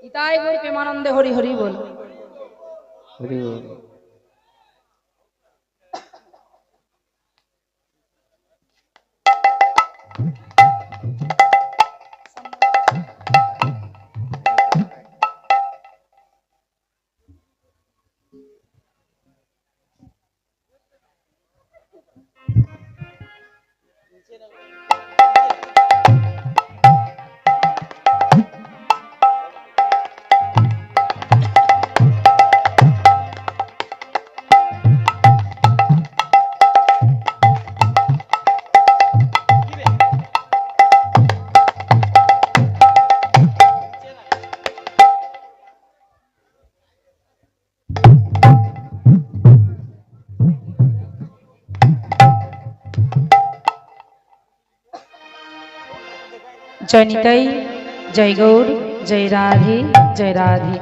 ইতাই গৌর প্রেমানন্দে হরি হরি বল। হরি বল। जय निताई, जय गौर, जय राधे, जय राधे।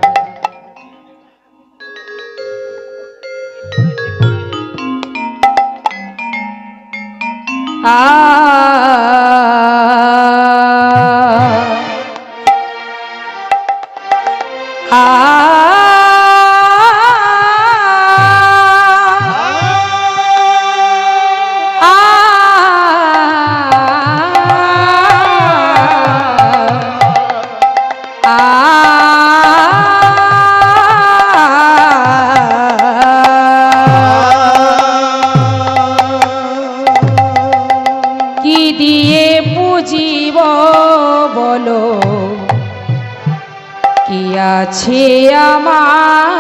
আছে আমার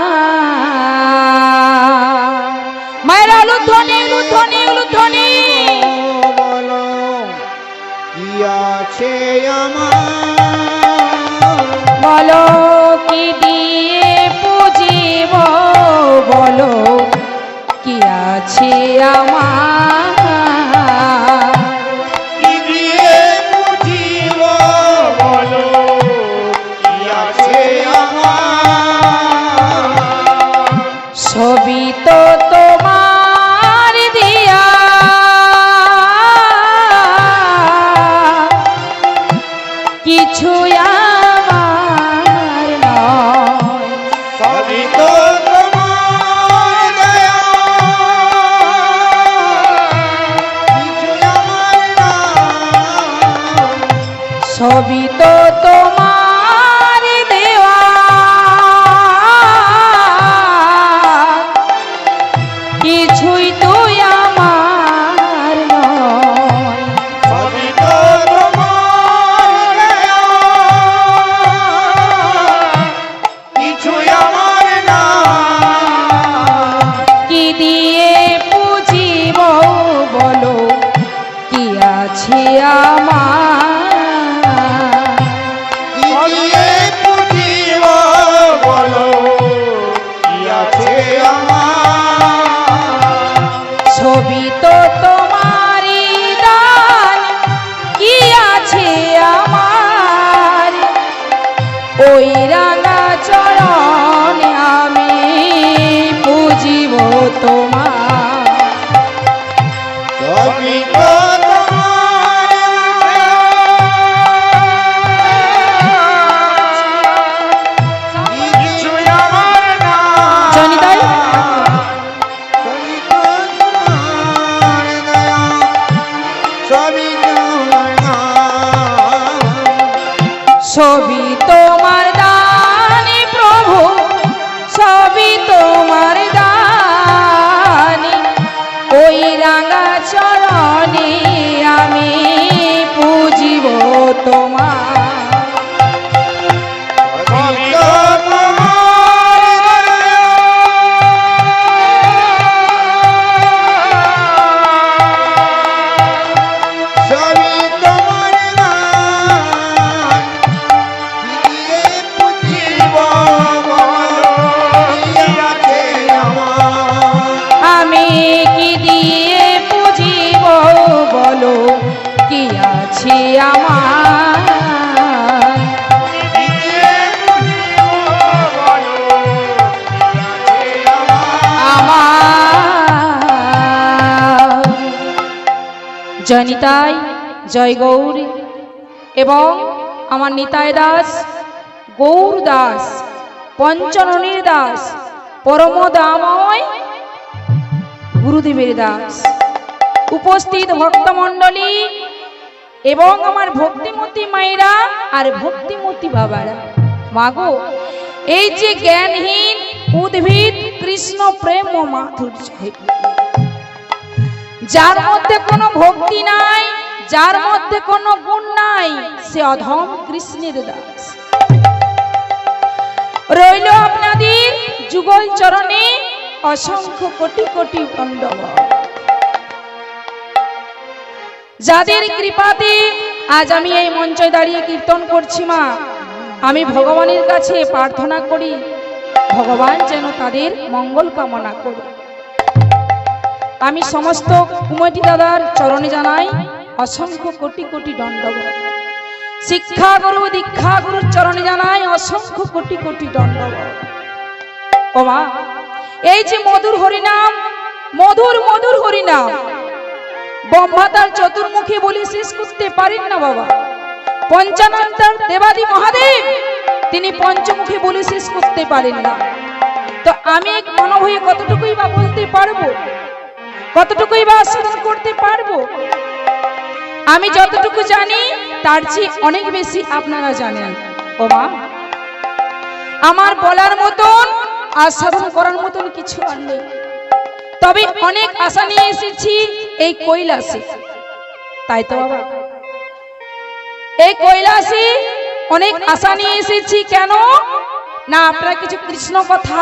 মায়েরা লুধ্বনি লুধ্বনি লুধ্বনি বলো কি আছে আমার, বলো কি দিয়ে পুজিব, বলো কি আছে আমার, কি দিয়ে বুঝিব বলো কি আছে আমার, সবই তো তোমার দিয়া, কিছু আমার নয়, সবই তো তোমার দয়া, কিছু আমার না, সবই তো তোমার দেওয়া, কিছুই তুই আমার নয়, সবই তো তোমার দয়া, কিছু আমার না, কি দিয়ে পুজিব বলো কি আছে আমার, কি দিয়ে বুঝিব বলো কি আছে আমার, ছবি তো তোমারই দান, কি আছে আমার, ওই রাঙা চরণে আমি পুজিব তোমার, সবই তো কিছু আমার না, জনিতাই সবই তো তোমার দয়া, সবই তোমার না, সবই তোমার দানি প্রভু, সবই তোমার দানি, ওই রাঙা চরণে আমি পুজিব তোমার, সবই তো তোমার দয়া, সবই তোমার না, কি দিয়ে বুঝিব বলো কি আছে আমার, আমি কি দিয়ে পুজিব বলো কি আছে আমার, কি দিয়ে বুঝিব বলো কি আছে আমার। জয় নিতাই, জয় গৌর এবং আমার নিতাই দাস গৌর দাস, পঞ্চননীর দাস, পরমদাময় গুরুদেবের দাস, উপস্থিত ভক্তমণ্ডলী এবং আমার ভক্তিমতী মায়েরা আর ভক্তিমতী বাবারা, মাগো এই যে জ্ঞানহীন উদ্ভিদ কৃষ্ণ প্রেম ও মাধুর্য, যার মধ্যে কোনো ভক্তি নাই, যার মধ্যে কোনো গুণ নাই, সে অধম কৃষ্ণের দাস। রইল আপনাদের যুগল চরণে অসংখ্য কোটি কোটি দণ্ডবত। যাদের কৃপাতে আজ আমি এই মঞ্চে দাঁড়িয়ে কীর্তন করছি, মা আমি ভগবানের কাছে প্রার্থনা করি ভগবান যেন তাদের মঙ্গল কামনা করে। আমি সমস্ত কুমতি দাদার চরণে জানাই অসংখ্য কোটি কোটি দণ্ডবত। শিক্ষা গুরু দীক্ষা গুরুর চরণে জানাই অসংখ্য কোটি কোটি দণ্ডবত। ও মা, এই যে মধুর হরিনাম, মধুর মধুর হরিনাম ব্রহ্মা তার চতুর্মুখী বলি শেষ করতে পারেন না বাবা। পঞ্চানন্তার দেবাদি মহাদেব তিনি পঞ্চমুখী বলি শেষ করতে পারেন না। তো আমি এক মন হয়ে কতটুকুই বা বলতে পারবো, কতটুকুই বা আস্বাদন করতে পারবো? আমি যতটুকু জানি তার চেয়ে অনেক বেশি আপনারা জানেন। ও মা, আমার বলার মতন আস্বাদন করার মতন কিছু আর নেই। তবে অনেক আশা নিয়ে এসেছি এই কৈলাসে, তাই তো বাবা এই কৈলাসে অনেক আশা নিয়ে এসেছি। কেন না আপনারা কিছু কৃষ্ণ কথা,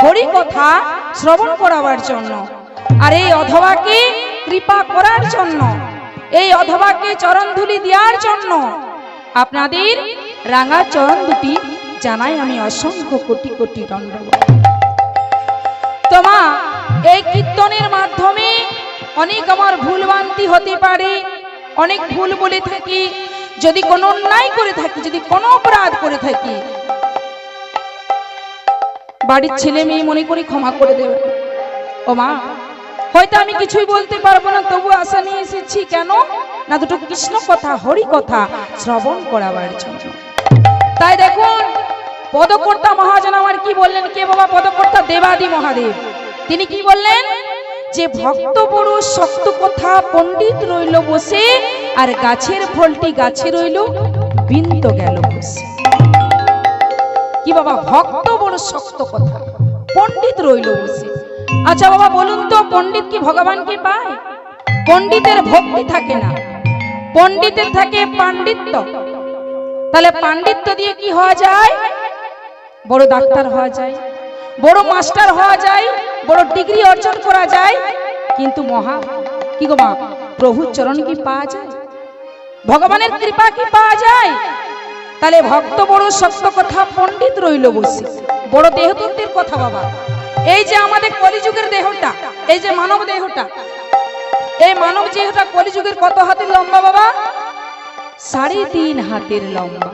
হরি কথা শ্রবণ করাবার জন্য, আর এই অধবাকে কৃপা করার জন্য, এই অধবাকে চরণ ধুলি দেওয়ার জন্য আপনাদের রাঙা চরণ দুটি জানাই আমি অসংখ্য কোটি কোটি দণ্ডবত। তোমা এই কীর্তনের মাধ্যমে অনেক আমার ভুলভ্রান্তি হতে পারে, অনেক ভুল বলে থাকি, যদি কোনো অন্যায় করে থাকি, যদি কোনো অপরাধ করে থাকি, বাড়ির ছেলে মেয়ে মনে করে ক্ষমা করে দেবে। ও মা, হয়তো আমি কিছুই বলতে পারবো না, তবু আশা নিয়ে এসেছি। কেন না দুটো কৃষ্ণ কথা, হরি কথা শ্রবণ করাবার জন্য। তাই দেখুন পদকর্তা মহাজন আমার কি বললেন? কে বাবা? পদকর্তা দেবাদি মহাদেব। তিনি কি বললেন? যে ভক্ত বড় শক্ত কথা, পণ্ডিত রইল বসে, আর গাছের ফলটি গাছে রইল, বিন্ত গেল বসে। কি বাবা? ভক্ত বড় শক্ত কথা, পণ্ডিত রইল বসে। আচ্ছা বাবা বলুন তো, পণ্ডিত কি ভগবানকে পায়? পণ্ডিতের ভক্তি থাকে না, পণ্ডিতের থাকে পাণ্ডিত্য। তাহলে পাণ্ডিত্য দিয়ে কি হওয়া যায়? বড় ডাক্তার হওয়া যায়, বড় মাস্টার হওয়া যায়, বড় ডিগ্রি অর্জন করা যায়। কিন্তু মহা কি গো মা, প্রভুর চরণ কি পাওয়া যায়? ভগবানের কৃপা কি পাওয়া যায়? তাহলে ভক্ত বড় শক্ত কথা, পণ্ডিত রইল বসে। বড় দেহতত্ত্বের কথা বাবা। এই যে আমাদের কলিযুগের দেহটা, এই যে মানব দেহটা, এই মানব দেহটা কলিযুগের কত হাতের লম্বা বাবা? 3.5 হাতের লম্বা।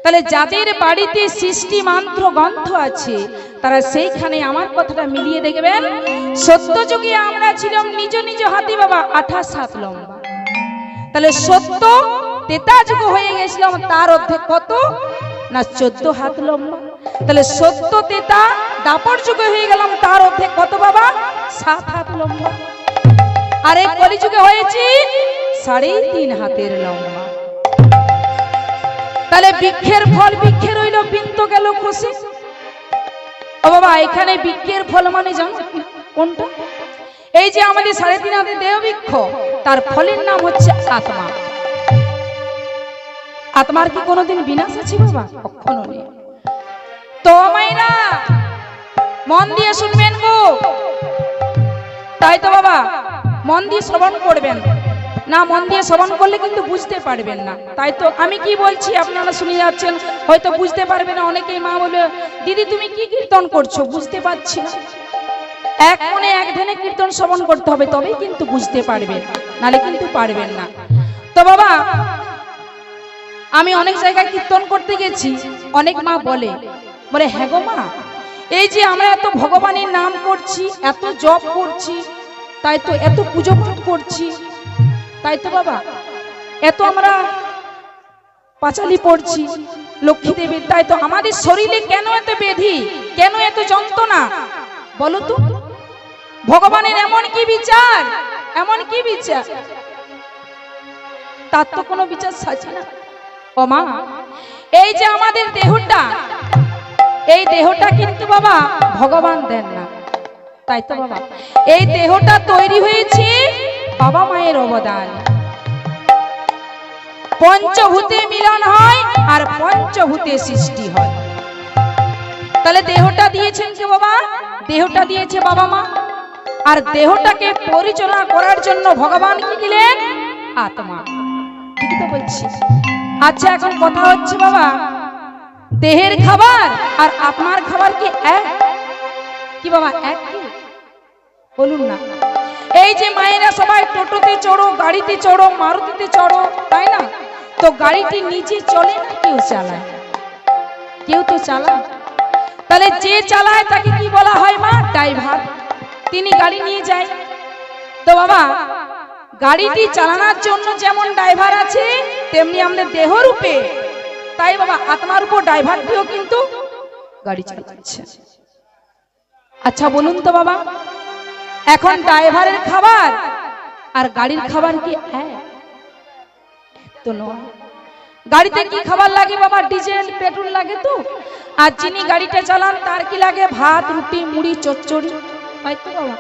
তাহলে যাদের বাড়িতে সৃষ্টি মন্ত্র গ্রন্থ আছে, তারা সেইখানে আমার কথাটা মিলিয়ে দেখবেন, সত্য যুগে আমরা ছিলাম নিজ নিজ হাতে বাবা 28 হাত লম্বা। তাহলে সত্য তেতা যুগ হয়ে গেছিলাম, তার অর্ধেক কত না 14 হাত লম্বা। তাহলে সত্য তেতা দাপর যুগে হয়ে গেলাম, তার অর্ধেক কত বাবা? 7 হাত লম্বা। আর এই কলিযুগে হয়েছি 3.5 হাতের লম্বা। তাহলে বৃক্ষের ফল বৃক্ষে রইল, বিন্ত গেল খসে। ও বাবা, এখানে বৃক্ষের ফল মানে জানো কোনটা? এই যে আমাদের 3.5 হাতের দেহ বৃক্ষ, তার ফলের নাম হচ্ছে আত্মা। আত্মার কি কোনোদিন বিনাশ আছে বাবা? কখনো নেই। তো মাইনা মন দিয়ে শুনবেন গো, তাই তো বাবা মন দিয়ে শ্রবণ করবেন না, মন দিয়ে শ্রবণ করলে কিন্তু বুঝতে পারবেন না। তাই তো আমি কি বলছি আপনারা শুনে যাচ্ছেন, হয়তো বুঝতে পারবেন না। অনেকেই মা বলে, দিদি তুমি কি কীর্তন করছো? বুঝতে পারছি না। এক মনে এক ধ্যানে কীর্তন শ্রবণ করতে হবে, তবেই কিন্তু বুঝতে পারবেন, নালে কিন্তু পারবেন না। তো বাবা আমি অনেক জায়গায় কীর্তন করতে গেছি, অনেক মা বলে হ্যাঁ গো মা, এই যে আমরা এত ভগবানের নাম করছি, এত জপ করছি, তাই তো এত পুজো পাঠ করছি, তাই তো বাবা এত আমরা পাঁচালি পড়ছি লক্ষ্মী দেবীর, তাই তো আমাদের শরীরে কেন এত ব্যাধি, কেন এত যন্ত্রণা বলো তো? ভগবানের এমন কি বিচার, এমন কি বিচার? তার তো কোনো বিচার সাজে না। ও মা, এই যে আমাদের দেহটা, এই দেহটা কিন্তু বাবা ভগবান দেন না, তাই তো বাবা? এই দেহটা তৈরি হয়েছে বাবা মায়ের অবদান। পঞ্চভূতে মিলন হয় আর পঞ্চভূতে সৃষ্টি হয়। তাহলে দেহটা দিয়েছেন কে বাবা? দেহটা দিয়েছে বাবা মা। আর দেহটাকে পরিচালনা করার জন্য ভগবান কি দিলেন? আত্মা। ঠিক তো বলছি? আচ্ছা, এখন কথা হচ্ছে বাবা, দেহের খাবার আর আত্মার খাবার কি এক? কি বাবা এক কি? বলুন না। এই যে মায়েরা সবাই টোটোতে চড়ো, গাড়িতে চড়ো, মারুতিতে চড়ো, তাই না? তো গাড়িটি নিচে চলে না কেউ চালায়? কেউ তো চালায়। তাহলে যে চালায় তাকে কি বলা হয় মা? ড্রাইভার। তিনি গাড়ি নিয়ে যায়। তো বাবা, গাড়িটি চালানোর জন্য যেমন ড্রাইভার আছে, তেমনি আমাদের দেহ রূপে, তাই বাবা আত্মার উপর ড্রাইভারটিও কিন্তু গাড়ি চালাচ্ছে। আচ্ছা বলুন তো বাবা, এখন ড্রাইভারের খাবার আর গাড়ির খাবার কি এক? তো নয়। গাড়িতে কি খাবার লাগে বাবা? ডিজেল, পেট্রোল লাগে তো। আর যিনি গাড়িটা চালান তার কি লাগে? ভাত, রুটি, মুড়ি, চচ্চড়ি, তাই তো বাবা?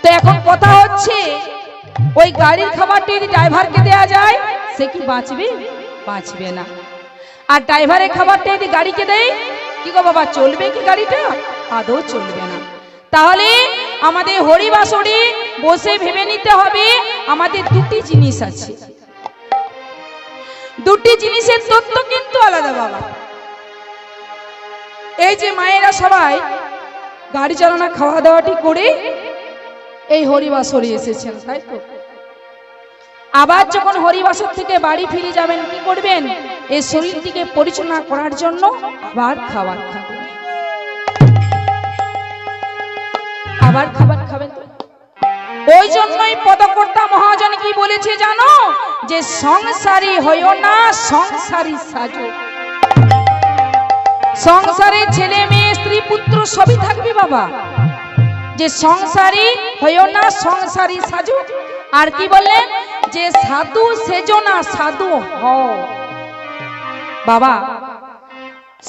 তো এখন কথা হচ্ছে, ওই গাড়ির খাবারটি যদি ড্রাইভারকে দেয়া যায়, সে কি বাঁচবে? বাঁচবে না। আর ড্রাইভারের খাবারটা যদি গাড়িকে দেয়, কি গো বাবা, চলবে কি গাড়িটা? আদৌ চলবে না। তাহলে আমাদের হরিবাসরে বসে ভেবে নিতে হবে, আমাদের দুটি জিনিস আছে। দুটি জিনিসের তত্ত্ব কিন্তু আলাদা বাবা। এই যে মায়েরা সবাই গাড়ি চালানো, খাওয়া দাওয়াটি করে এই হরিবাসরে এসেছেন, তাই তো? আবার যখন হরিবাসর থেকে বাড়ি ফিরে যাবেন, কি করবেন? এই শরীরটিকে পরিচালনা করার জন্য আবার খাবার খাবেন, আবার খাবার খাবেন। ওই জন্যই পদকর্তা মহাজন কি বলেছে জানো? যে সংসারী হইও না, সংসারী সাজো। সংসারে ছেলে মেয়ে, স্ত্রী, পুত্র সবই থাকবে বাবা। যে সংসারী হইও না, সংসারী সাজো। আর কি বললেন? যে সাধু সেজো না, সাধু হও। বাবা,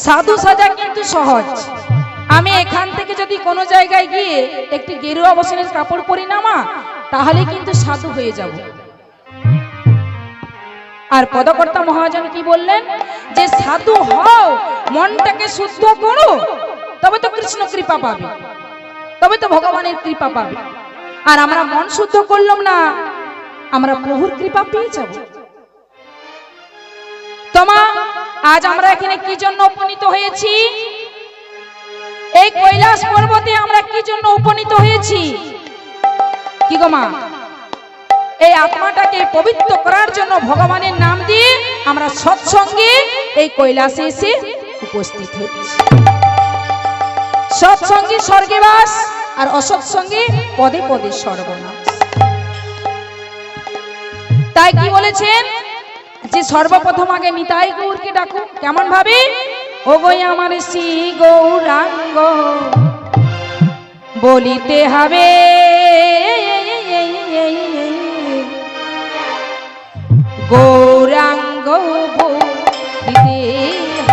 সাধু সাজা কিন্তু সহজ। আমি এখান থেকে যদি কোনো জায়গায় গিয়ে একটি গেরুয়া বসনের কাপড় পরি না মা, তাহলে কিন্তু সাধু হয়ে যাব। আর পদকর্তা মহাজন কি বললেন? যে সাধু হও, মনটাকে শুদ্ধ করো, তবে তো কৃষ্ণ কৃপা পাবে, তবে তো ভগবানের কৃপা পাবে। আর আমরা মন শুদ্ধ করলাম না, আমরা প্রভুর কৃপা পেয়ে যাব। তোমা, আজ আমরা এখানে কি জন্য উপনীত হয়েছি? এই কৈলাস পর্বতে আমরা কি জন্য উপনীত হয়েছি? কি গো মা? এই আত্মাটাকে পবিত্র করার জন্য ভগবানের নাম দিয়ে আমরা সৎসঙ্গে এই কৈলাসে এসে উপস্থিত হয়েছি। সৎসঙ্গে স্বর্গে বাস, আর অসৎসঙ্গে পদে পদে সর্বনাশ। তাই কি বলেছেন? যে সর্বপ্রথম আগে নিতাই গৌরকে ডাকো। কেমন ভাবে? ও গো আমার শ্রী গৌরাঙ্গ বলিতে হবে, গৌরাঙ্গ বলিতে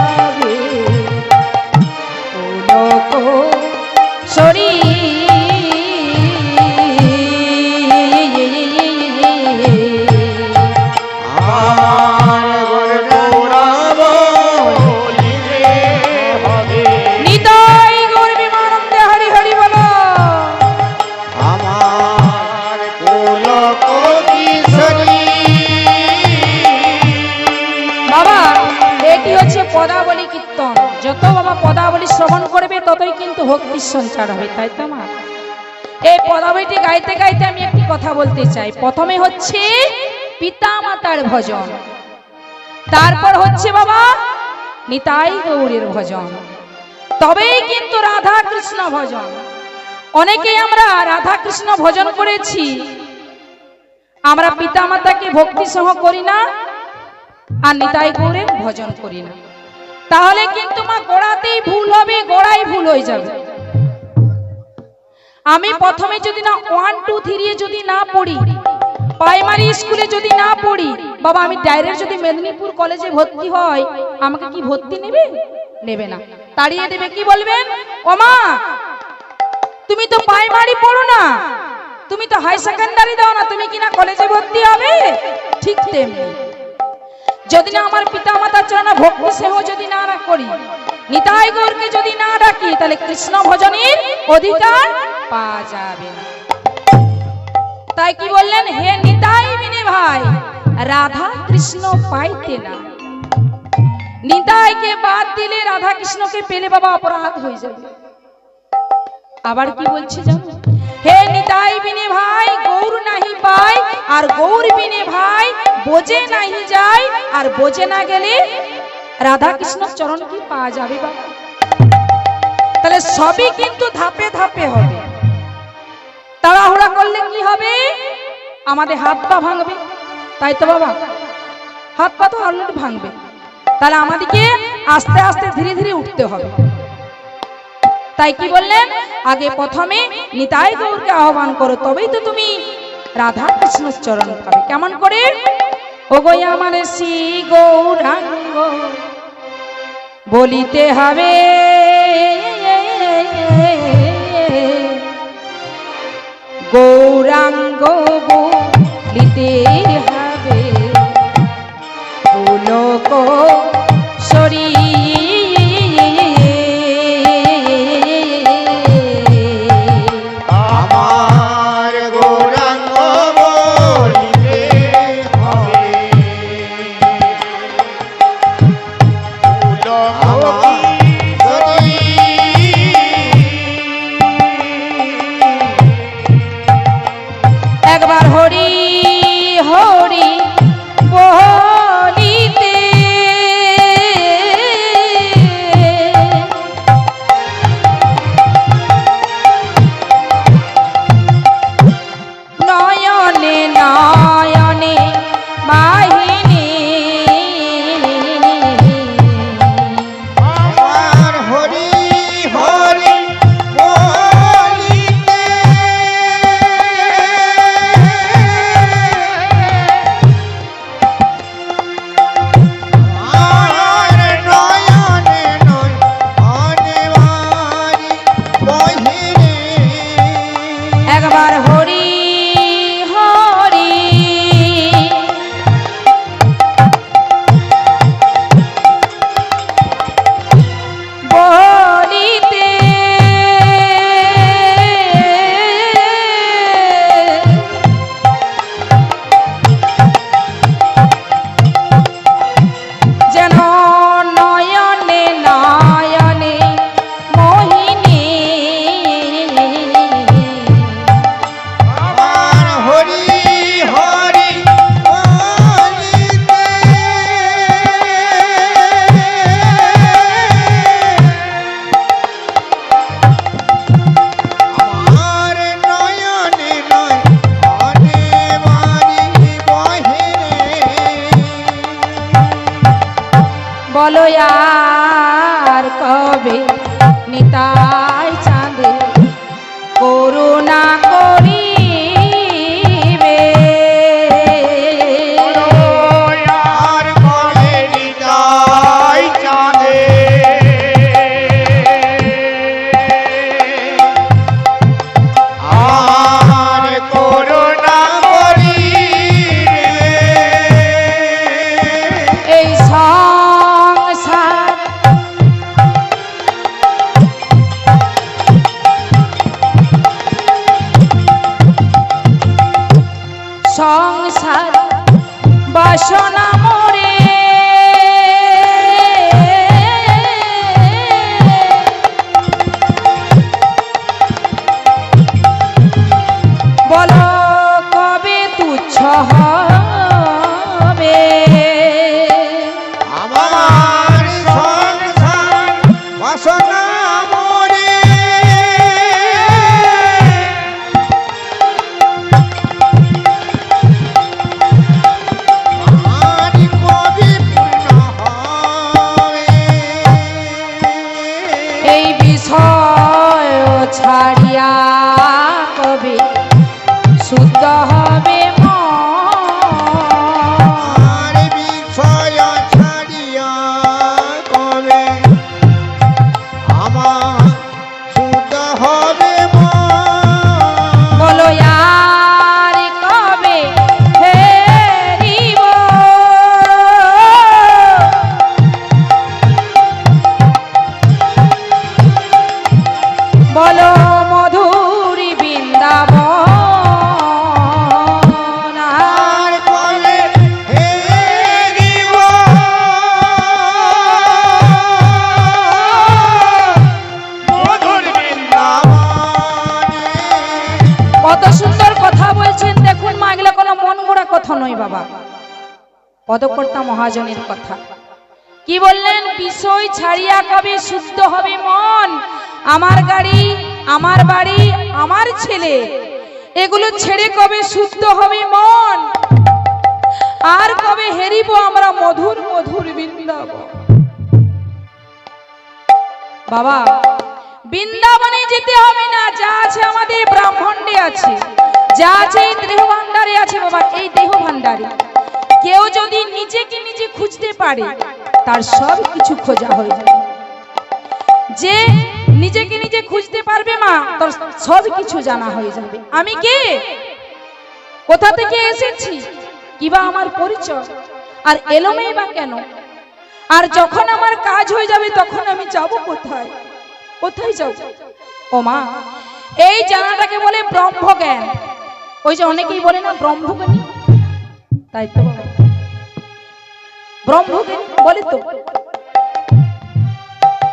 হবে, লোক শরী পদাবলী কীর্তন। যত বাবা পদাবলী শ্রবণ করবে ততই কিন্তু ভক্তির সঞ্চার হবে, তাই তো মা? এই পদাবলীটি গাইতে গাইতে আমি একটি কথা বলতে চাই। প্রথমে হচ্ছে পিতা মাতার ভজন, তারপর হচ্ছে বাবা নিতাই গৌরের ভজন, তবেই কিন্তু রাধা কৃষ্ণ ভজন। অনেকেই আমরা রাধা কৃষ্ণ ভজন করেছি, আমরা পিতা মাতাকে ভক্তি সহ করি না, আর নিতাই গৌরের ভজন করি না, তাহলে কিন্তু মা গোড়াতেই ভুল হবে, গোড়াই ভুল হয়ে যাবে। আমি প্রথমে যদি না 1 2 3 যদি না পড়ি, প্রাইমারি স্কুলে যদি না পড়ি, বাবা আমি ডাইরেক্ট যদি মেদিনীপুর কলেজে ভর্তি হয়, আমাকে কি ভর্তি নেবে? নেবে না, তাড়িয়ে দেবে। কি বলবেন? ও মা তুমি তো প্রাইমারি পড়ো না, তুমি তো হাই সেকেন্ডারি দাও না, তুমি কি না কলেজে ভর্তি হবে? ঠিক তেমনি যদি না আমার পিতা মাতার চরণে ভক্তি সেহ যদি না করি, নিতাই গৌরকে যদি না ডাকি, তাহলে কৃষ্ণ ভজনের অধিকার পাওয়া যাবে না। তাই কি বললেন? হে নিতাই বিনে ভাই রাধা কৃষ্ণ পাইতে না। নিতাইকে বাদ দিলে রাধা কৃষ্ণকে পেলে বাবা অপরাধ হয়ে যাবে। আবার কি বলছে জানো? হে নিতাই বিনে ভাই গৌর নাহি পাই, আর গৌর বিনে ভাই বোঝে নাহি যায়, আর বোঝে না গেলে রাধা কৃষ্ণ চরণ কি পাওয়া যাবে বাবা? তাহলে সবই কিন্তু ধাপে ধাপে হবে। তাড়াহুড়া করলে কি হবে? আমাদের হাত পা ভাঙবে, তাই তো বাবা? হাত পা তো অলরেডি ভাঙবে, তাহলে আমাদেরকে আস্তে আস্তে ধীরে ধীরে উঠতে হবে। তাই কি বললেন? আগে প্রথমে নিতাই গৌরকে আহ্বান করো, তবেই তো তুমি রাধা কৃষ্ণ চরণ পাবে। কেমন করে? ওগো আমার শ্রী গৌরাঙ্গ বলিতে হবে, গৌরাঙ্গ বলিতে হবে, পুলক শরী আমার গৌরাঙ্গ বলিতে হবে, পুলক একবার হরি হরি বলিতে নয়নে নয়নে বাহিনী, আমার হরি হরি বলিতে আমার নয়নে নয়নে বারি বহিরে, একবার হরি হরি বলিতে যেন নয়নে নয়নে মোহিনী, আমার হরি হরি বলিতে আমার নয়নে নয়নে বারি বহিরে, বলো আর কবে নিতাই চাঁদে করুণা করিবে, আর কবে নিতাই চাঁদে আর করুণা করিবে, এই সংসার সংসার বাসনা মোরে বলো কবে তুচ্ছ হবে, আমার সংসার বাসনা মোরে আর কবি বাবা পদকর্তা মহাজনের কথা কি বললেন, বিষয় ছাড়িয়া কবে শুদ্ধ হবে মন, আমার গাড়ি আমার বাড়ি আমার ছেলে এগুলো ছেড়ে কবে শুদ্ধ হবে মন, আর কবে হেরিব আমরা মধুর মধুর বৃন্দাবন। বাবা বৃন্দাবনে যেতে হবে না, যা আছে আমাদের ব্রাহ্মণ্ডে আছে, যা আছে এই দেহ ভান্ডারে আছে বাবা। এই দেহ ভান্ডারে কেউ যদি নিজেকে নিজে খুঁজতে পারে তার সব কিছু খোঁজা হয়ে যাবে। যে নিজেকে নিজে খুঁজতে পারবে মা তার সব কিছু জানা হয়ে যাবে। আমি কে, কোথা থেকে এসেছি, কিবা আমার পরিচয়, আর এলোমেই বা কেন, আর যখন আমার কাজ হয়ে যাবে তখন আমি যাব কোথায়, কোথায় যাব। ও মা এই জানাটাকে বলে ব্রহ্মজ্ঞান। ওই যে অনেকেই বলে না ব্রহ্মজ্ঞানী, তাই তো ব্রহ্মজ্ঞান বলে তো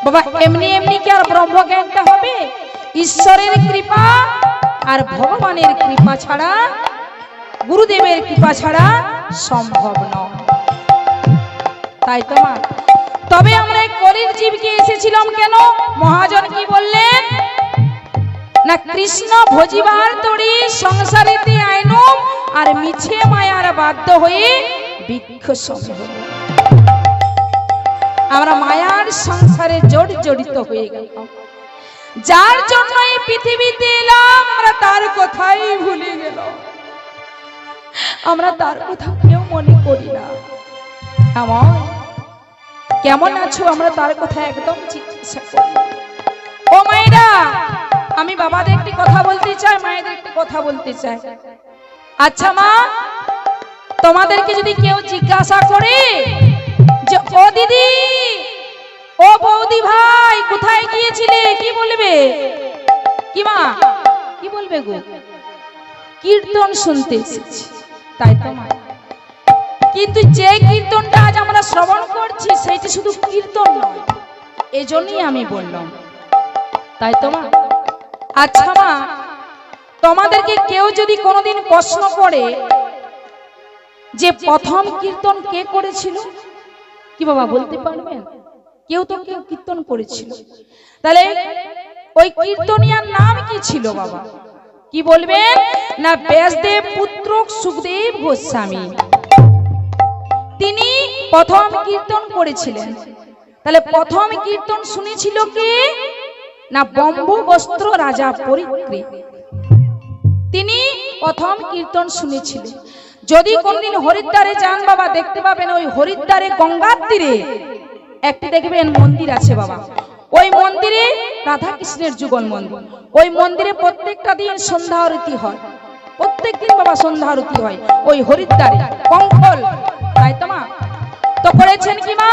বাবা। এমনি এমনি কি আর ব্রহ্মজ্ঞানটা হবে? ঈশ্বরের কৃপা আর ভগবানের কৃপা ছাড়া, গুরুদেবের কৃপা ছাড়া সম্ভব নয়, তাই তো মা। তবে আমরা এই কলির জীবকে এসেছিলাম কেন? মহাজন কি বললেন না, কৃষ্ণ ভজিবার তরি সংসারেতে আইনুম, আর মিছে মায়ার বাধ্য হয়ে বৃক্ষ সঙ্গ। আমরা মায়ার সংসারে জড়িত হয়ে গেলাম, যার জন্য এই পৃথিবীতে এলাম আমরা তার কথাই ভুলে গেল, আমরা তার কথা কেউ মনে করি না। কেমন আছো আমরা তার কথা একদম জিজ্ঞাসা করি। ও মায়েরা, আমি বাবাদের একটি কথা বলতে চাই, মায়েদের একটি কথা বলতে চাই। আচ্ছা মা, তোমাদেরকে যদি কেউ জিজ্ঞাসা করে যে ও দিদি, ও বৌদি ভাই কোথায় গিয়েছিলে, কি বলবে? কি মা কি বলবে গো? কীর্তন শুনতে এসেছি, তাই তো মা। কিন্তু যে কীর্তনটা আজ আমরা শ্রবণ করছি সেইটা শুধু কীর্তন নয়, এজন্যই আমি বললাম, তাই তো মা। আচ্ছা মা, তোমাদেরকে কেউ যদি কোনোদিন প্রশ্ন করে যে প্রথম কীর্তন কে করেছিল, কি বাবা বলতে পারবেন? কেউ তো কেউ কীর্তন করেছিল, তাহলে ওই কীর্তনিয়ার নাম কি ছিল বাবা? কি বলবেন না, ব্যাসদেব পুত্র সুখদেব গোস্বামী, তিনি প্রথম কীর্তন করেছিলেন। তাহলে প্রথম কীর্তন শুনেছিল কে না, ব্রহ্মবস্ত্র রাজা পরিত্রী, তিনি প্রথম কীর্তন শুনেছিলেন। যদি কোনদিন হরিদ্বারে যান বাবা, দেখতে পাবেন ওই হরিদ্বারে গঙ্গার তীরে একটি দেখবেন মন্দির আছে বাবা। ওই মন্দিরে রাধা কৃষ্ণের যুগল মন্দির। ওই মন্দিরে প্রত্যেকটা দিন সন্ধ্যা আরতি হয়, প্রত্যেক দিন বাবা সন্ধ্যা আরতি হয় ওই হরিদ্বারে কঙ্কল, তাই তো মা। তো করেছেন কি মা,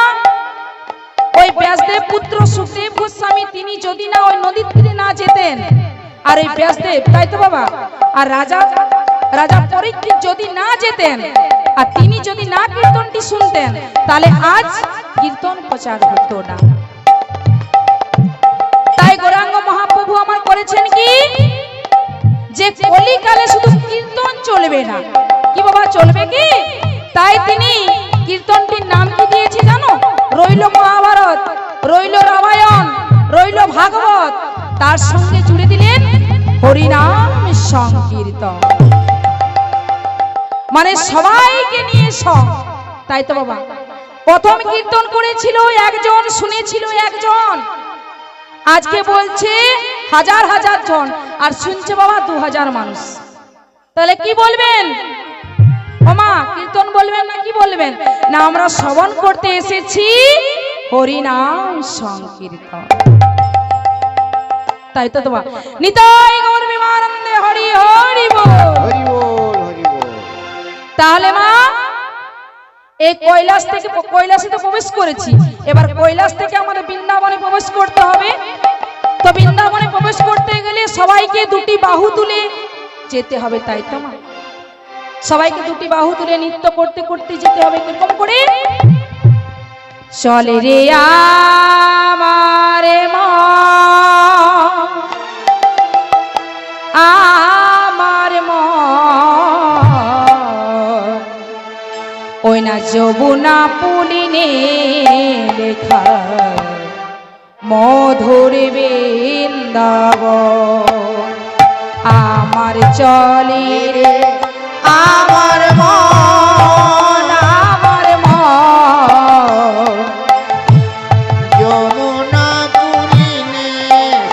ওই ব্যাসদেব পুত্র সুখদেব গোস্বামী তিনি যদি না ওই নদীর তীরে না যেতেন, আর এই ব্যাসদেব, তাই তো বাবা, আর রাজা পরীক্ষিত যদি না যেতেন, আর তিনি যদি না কীর্তনটি শুনতেন, তাহলে আজ কীর্তন প্রচার হতো না। তাই গৌরাঙ্গ মহাপ্রভু আমার করেছেন কি, যে কলিকালে শুধু কীর্তন চলবে না, কি বাবা চলবে কি, তাই তিনি কীর্তনটির নাম কি দিয়েছে জানো? রইল মহাভারত, রইল রামায়ণ, রইল ভাগবত, তার সঙ্গে জুড়ে দিলেন হরিনাম সংকীর্তন, মানে সবাইকে নিয়ে সব, তাই তো বাবা। প্রথম কীর্তন করেছিল একজন, শুনেছিল একজন, আজকে বলছে হাজার হাজার জন, আর শুনছে বাবা 2000 মানুষ। তাহলে কি বলবেন ওমা? কীর্তন বলবেন না কি বলবেন? না, আমরা শ্রবণ করতে এসেছি হরিনাম সংকীর্তন, তাই তো তোমার। নিতাই গৌর বিমানন্দে হরি হরি বল, হরি বল, হরি বল। তাহলে মা এই কৈলাসে তো প্রবেশ করেছি, এবার কৈলাস থেকে আমাদের বৃন্দাবনে প্রবেশ করতে হবে। তো বৃন্দাবনে প্রবেশ করতে গেলে সবাইকে দুটি বাহু তুলে যেতে হবে, তাই তো মা। সবাইকে দুটি বাহু তুলে নৃত্য করতে করতে যেতে হবে। কিরকম করে? চলে রে আমার আমার ওই না যমুনা পুলিনে লেখা মধুর বৃন্দাবন আমার চলে রে আমার মন আমার মন যমুনা পুরিনে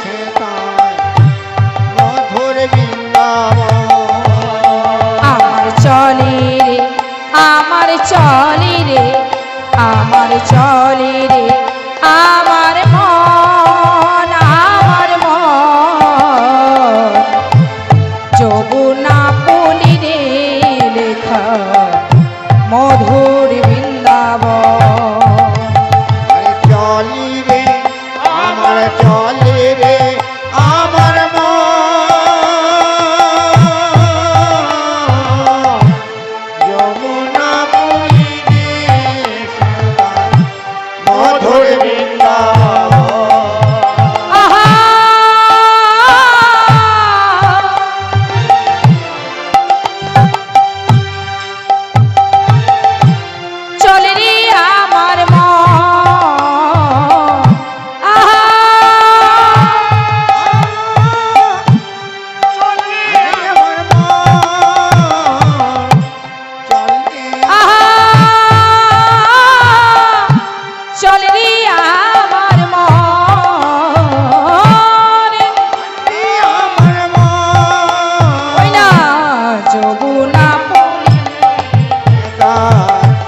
সেতায় মধুর বৃন্দাবন আমার চলে রে আমার চলে রে আমার চলে রে আমার মন যমুনা পুলিনে লেখা মধুর বৃন্দাবন আরে চলি রে আমার চলে রে আমার মন যমুনা পুরিনে সেতায় মধুর বৃন্দাবন আহা চলে রে আমার মন আহা আহা চলে রে আমার মন ওই না যমুনা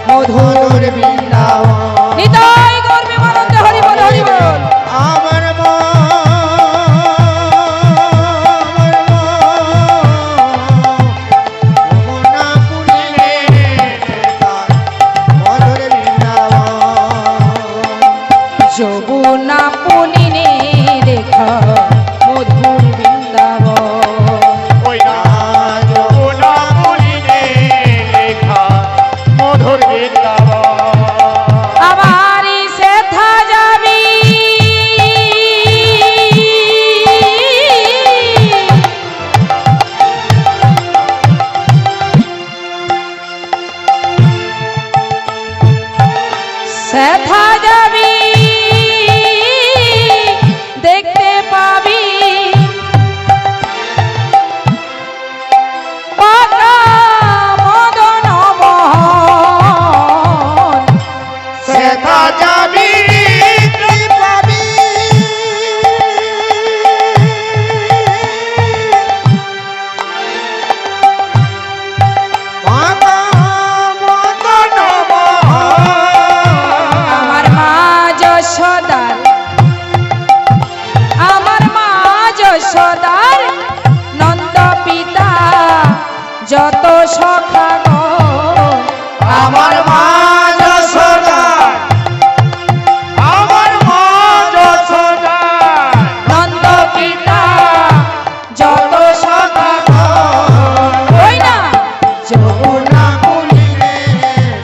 মধুর বৃন্দাবন নিতাই গর্বে আনন্দ হরি বল হরি বল যমুনা পুলিনে রেখা মধুর বৃন্দাবন আমার সেথা যাবি সেথা যাবি দেখতে পাবি পাকা মদন মোহন সেথা যাবি তুই পাবি মাতা মদন আমার মা যশোদার আমার মা যশোদার নন্দ পিতা যত সখাগণ আমার মা যশোদা আমার মা যশোদা নন্দ পিতা যত সখাগণ ওই না যমুনা যমুনা পুলিনে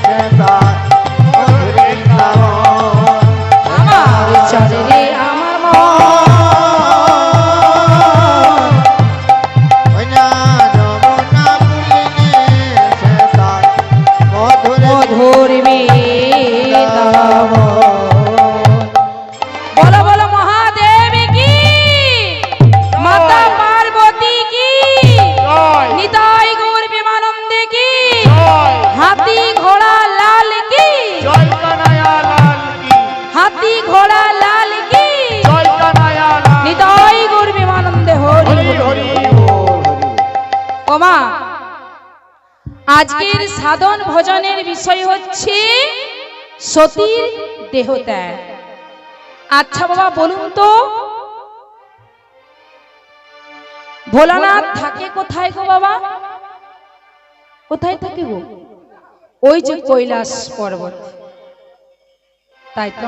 সেতায় মধুর বৃন্দাবন আমার চলে রে আমার মন ওই না যমুনা পুলিনে সেতায় মধুর মধুর বৃন্দাবন বলো বলো মহাদেব কি মাতা পার্বতী কি জয় নিতাই গৌর প্রেমানন্দে কি জয় হাতি ঘোড়া লাল কি জয় কানায়া লাল কি হাতি ঘোড়া লাল কি জয় কানায়া লাল নিতাই গৌর প্রেমানন্দে হরি হরি হরি হরি বল ওমা আজকের সাধন ভজনের বিষয় হচ্ছে সতীর দেহত্যাগ। আচ্ছা বাবা বলুন তো ভোলানাথ থাকে কোথায় গো বাবা? কোথায় থাকে গো? ওই যে কৈলাস পর্বত, তাই তো?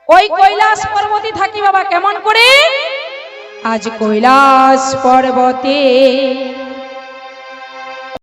ওই কৈলাস পর্বতে থাকি বাবা। কেমন করে? আজ কৈলাস পর্বতে